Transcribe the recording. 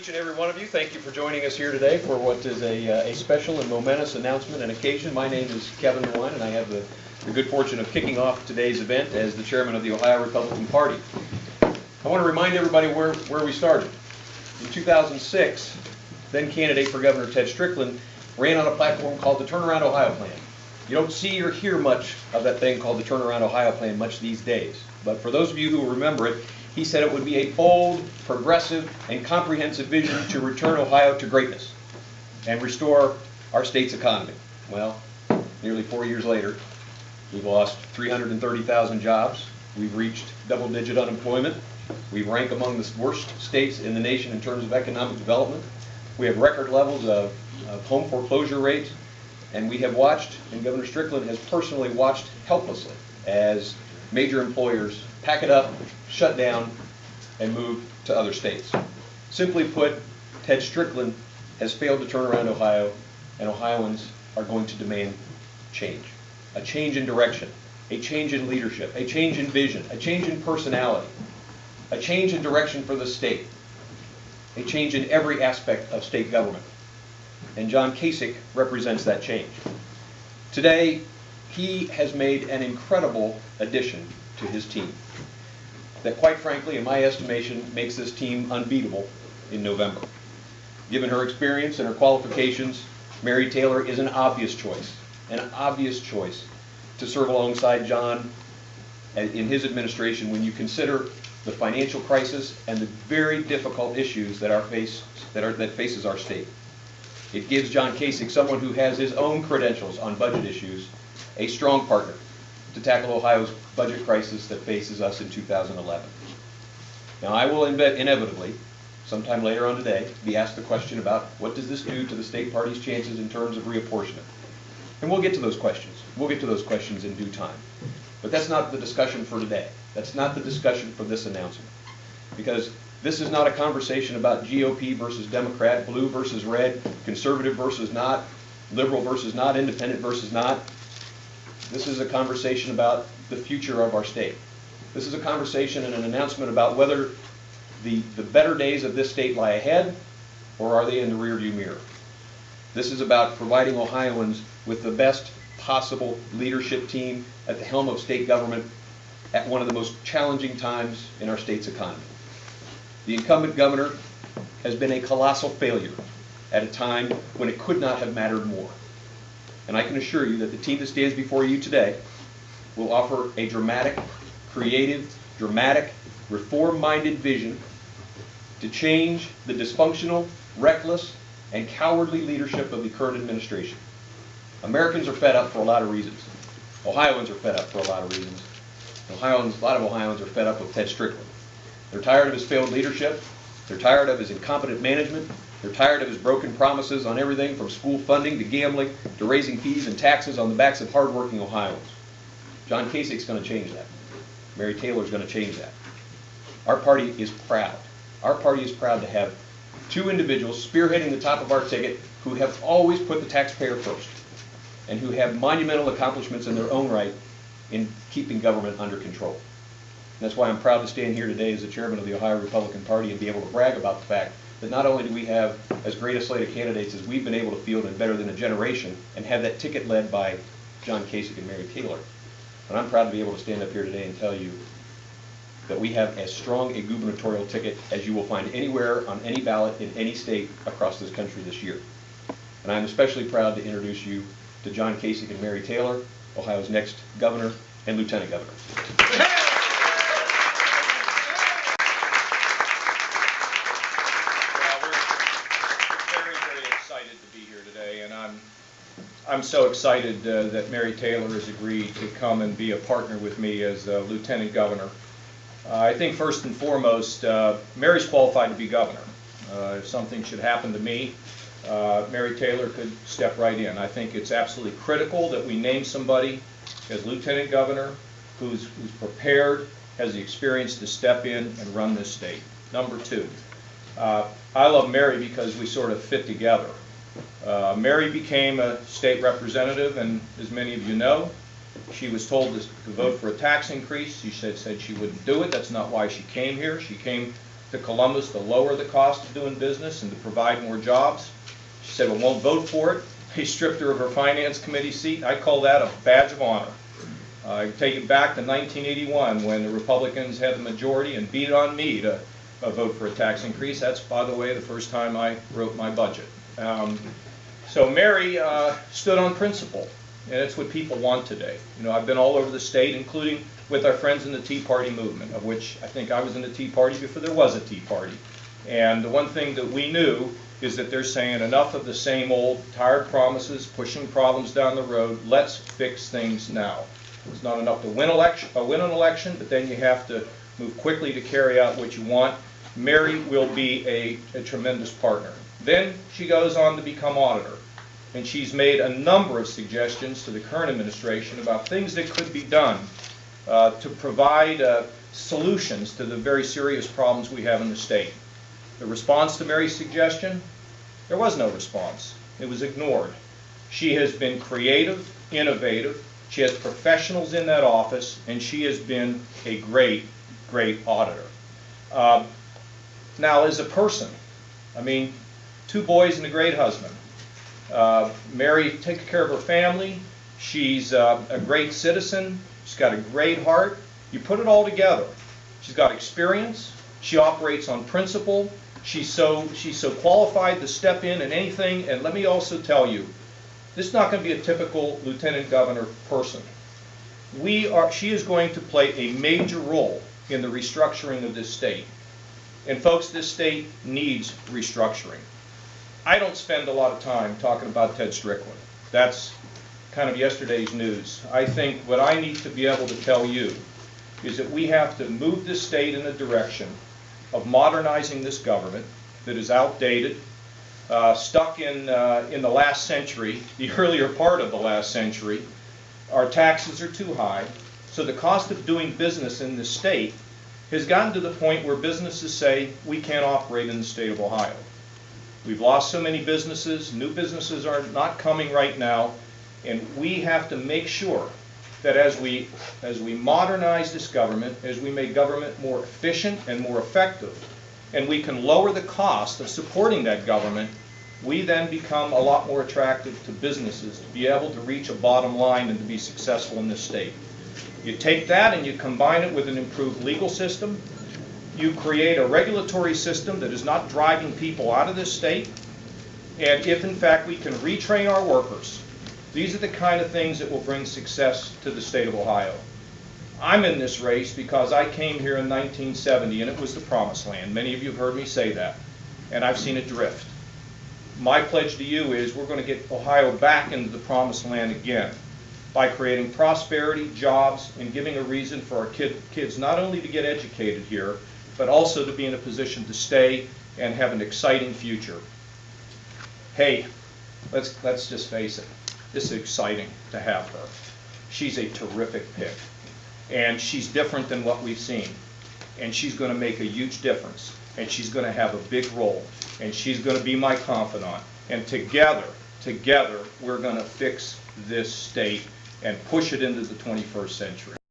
each and every one of you. Thank you for joining us here today for what is a special and momentous announcement and occasion. My name is Kevin DeWine, and I have the good fortune of kicking off today's event as the chairman of the Ohio Republican Party. I want to remind everybody where we started. In 2006, then candidate for Governor Ted Strickland ran on a platform called the Turnaround Ohio Plan. You don't see or hear much of that thing called the Turnaround Ohio Plan much these days. But for those of you who remember it, he said it would be a bold, progressive, and comprehensive vision to return Ohio to greatness and restore our state's economy. Well, nearly 4 years later, we've lost 330,000 jobs. We've reached double-digit unemployment. We rank among the worst states in the nation in terms of economic development. We have record levels of home foreclosure rates. And we have watched, and Governor Strickland has personally watched helplessly as major employers pack it up, shut down, and move to other states. Simply put, Ted Strickland has failed to turn around Ohio, and Ohioans are going to demand change. A change in direction, a change in leadership, a change in vision, a change in personality, a change in direction for the state, a change in every aspect of state government. And John Kasich represents that change. Today, he has made an incredible addition to his team that, quite frankly, in my estimation, makes this team unbeatable in November. Given her experience and her qualifications, Mary Taylor is an obvious choice to serve alongside John in his administration when you consider the financial crisis and the very difficult issues that faces our state. It gives John Kasich, someone who has his own credentials on budget issues, a strong partner to tackle Ohio's budget crisis that faces us in 2011. Now, I will inevitably, sometime later on today, be asked the question about what does this do to the state party's chances in terms of reapportionment. And we'll get to those questions. We'll get to those questions in due time. But that's not the discussion for today. That's not the discussion for this announcement. Because this is not a conversation about GOP versus Democrat, blue versus red, conservative versus not, liberal versus not, independent versus not. This is a conversation about the future of our state. This is a conversation and an announcement about whether the better days of this state lie ahead or are they in the rearview mirror. This is about providing Ohioans with the best possible leadership team at the helm of state government at one of the most challenging times in our state's economy. The incumbent governor has been a colossal failure at a time when it could not have mattered more. And I can assure you that the team that stands before you today will offer a dramatic, creative, reform-minded vision to change the dysfunctional, reckless, and cowardly leadership of the current administration. Americans are fed up for a lot of reasons. Ohioans are fed up for a lot of reasons. A lot of Ohioans are fed up with Ted Strickland. They're tired of his failed leadership. They're tired of his incompetent management. They're tired of his broken promises on everything from school funding to gambling to raising fees and taxes on the backs of hardworking Ohioans. John Kasich's going to change that. Mary Taylor's going to change that. Our party is proud. Our party is proud to have two individuals spearheading the top of our ticket who have always put the taxpayer first and who have monumental accomplishments in their own right in keeping government under control. That's why I'm proud to stand here today as the chairman of the Ohio Republican Party and be able to brag about the fact that not only do we have as great a slate of candidates as we've been able to field in better than a generation and have that ticket led by John Kasich and Mary Taylor, but I'm proud to be able to stand up here today and tell you that we have as strong a gubernatorial ticket as you will find anywhere on any ballot in any state across this country this year. And I'm especially proud to introduce you to John Kasich and Mary Taylor, Ohio's next governor and lieutenant governor. I'm so excited that Mary Taylor has agreed to come and be a partner with me as lieutenant governor. I think first and foremost, Mary's qualified to be governor. If something should happen to me, Mary Taylor could step right in. I think it's absolutely critical that we name somebody as lieutenant governor who's prepared, has the experience to step in and run this state. Number two, I love Mary because we sort of fit together. Mary became a state representative, and as many of you know, she was told to vote for a tax increase. She said she wouldn't do it. That's not why she came here. She came to Columbus to lower the cost of doing business and to provide more jobs. She said we won't vote for it. They stripped her of her finance committee seat. I call that a badge of honor. I take it back to 1981 when the Republicans had the majority and beat it on me to vote for a tax increase. That's, by the way, the first time I wrote my budget. So Mary stood on principle, and it's what people want today. You know, I've been all over the state, including with our friends in the Tea Party movement, of which I think I was in the Tea Party before there was a Tea Party. And the one thing that we knew is that they're saying enough of the same old tired promises, pushing problems down the road. Let's fix things now. It's not enough to win an election, but then you have to move quickly to carry out what you want. Mary will be a tremendous partner. Then she goes on to become auditor, and she's made a number of suggestions to the current administration about things that could be done to provide solutions to the very serious problems we have in the state. The response to Mary's suggestion? There was no response. It was ignored. She has been creative, innovative. She has professionals in that office, and she has been a great, great auditor. Now, as a person, I mean, 2 boys and a great husband. Mary takes care of her family. She's a great citizen. She's got a great heart. You put it all together. She's got experience. She operates on principle. She's so qualified to step in anything. And let me also tell you, this is not going to be a typical lieutenant governor person. She is going to play a major role in the restructuring of this state. And folks, this state needs restructuring. I don't spend a lot of time talking about Ted Strickland. That's kind of yesterday's news. I think what I need to be able to tell you is that we have to move this state in a direction of modernizing this government that is outdated, stuck in the last century, the earlier part of the last century. Our taxes are too high, so the cost of doing business in this state has gotten to the point where businesses say we can't operate in the state of Ohio. We've lost so many businesses, new businesses are not coming right now, and we have to make sure that as we modernize this government, as we make government more efficient and more effective, and we can lower the cost of supporting that government, we then become a lot more attractive to businesses to be able to reach a bottom line and to be successful in this state. You take that and you combine it with an improved legal system. You create a regulatory system that is not driving people out of this state. And if, in fact, we can retrain our workers, these are the kind of things that will bring success to the state of Ohio. I'm in this race because I came here in 1970 and it was the promised land. Many of you have heard me say that, and I've seen it drift. My pledge to you is we're going to get Ohio back into the promised land again by creating prosperity, jobs, and giving a reason for our kids not only to get educated here, but also to be in a position to stay and have an exciting future. Hey, let's just face it. This is exciting to have her. She's a terrific pick, and she's different than what we've seen, and she's going to make a huge difference, and she's going to have a big role, and she's going to be my confidant, and together we're going to fix this state and push it into the 21st century.